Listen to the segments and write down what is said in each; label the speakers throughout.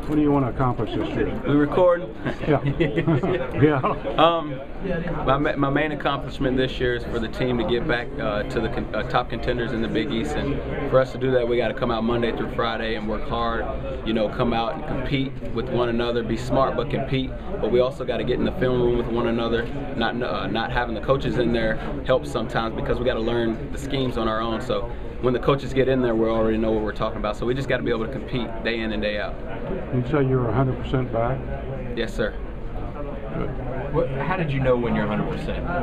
Speaker 1: What do you want to accomplish this year?
Speaker 2: We recording?
Speaker 1: Yeah. Yeah.
Speaker 2: My main accomplishment this year is for the team to get back to the top contenders in the Big East, and for us to do that, we got to come out Monday through Friday and work hard. You know, come out and compete with one another. Be smart, but compete. But we also got to get in the film room with one another. Not having the coaches in there helps sometimes because we got to learn the schemes on our own. So when the coaches get in there, we already know what we're talking about. So we just got to be able to compete day in and day out.
Speaker 1: You say you're 100% back?
Speaker 2: Yes, sir.
Speaker 1: Good.
Speaker 3: How did you know when you're 100%?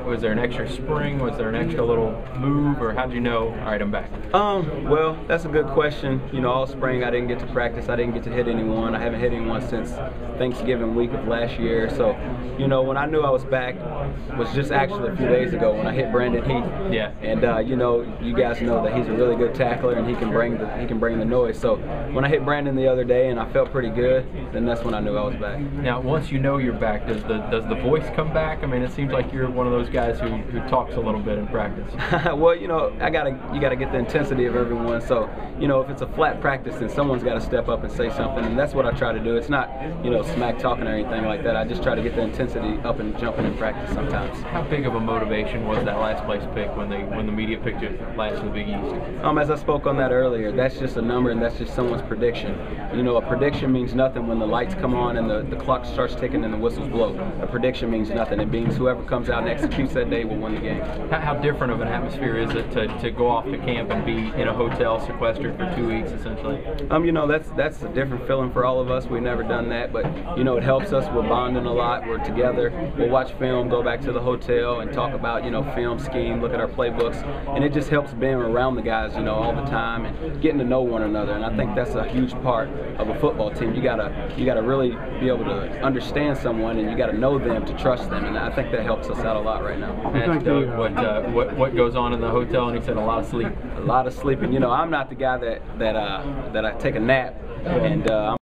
Speaker 3: Was there an extra spring? Was there an extra little move? Or how did you know, all right, I'm back?
Speaker 2: Well, that's a good question. You know, all spring I didn't get to practice. I didn't get to hit anyone. I haven't hit anyone since Thanksgiving week of last year. So, you know, when I knew I was back was just actually a few days ago when I hit Brandon Heath.
Speaker 3: Yeah.
Speaker 2: And you know, you guys know that he's a really good tackler and he can bring the noise. So when I hit Brandon the other day and I felt pretty good, then that's when I knew I was back.
Speaker 3: Now, once you know you're back, does the voice come back? I mean, it seems like you're one of those guys who talks a little bit in practice.
Speaker 2: Well, you know, you gotta get the intensity of everyone. So, you know, if it's a flat practice, then someone's got to step up and say something, and that's what I try to do. It's not, you know, smack talking or anything like that. I just try to get the intensity up and jumping in practice sometimes.
Speaker 3: How big of a motivation was that last place pick when the media picked you last in the Big East?
Speaker 2: As I spoke on that earlier, that's just a number and that's just someone's prediction. You know, a prediction means nothing when the lights come on and the clock starts ticking and the whistles blow. A prediction means nothing. It means whoever comes out and executes that day will win the game.
Speaker 3: How different of an atmosphere is it to go off to camp and be in a hotel sequestered for 2 weeks essentially?
Speaker 2: You know, that's a different feeling for all of us. We've never done that, but you know, it helps us. We're bonding a lot. We're together. We'll watch film, go back to the hotel and talk about, you know, film scheme, look at our playbooks, and it just helps being around the guys, you know, all the time and getting to know one another. And I think that's a huge part of a football team. You gotta really be able to understand someone, and you gotta know them to trust them, and I think that helps us out a lot right now.
Speaker 3: Asked Doug what goes on in the hotel, and he said a lot of sleep.
Speaker 2: A lot of sleeping. You know, I'm not the guy that I take a nap, and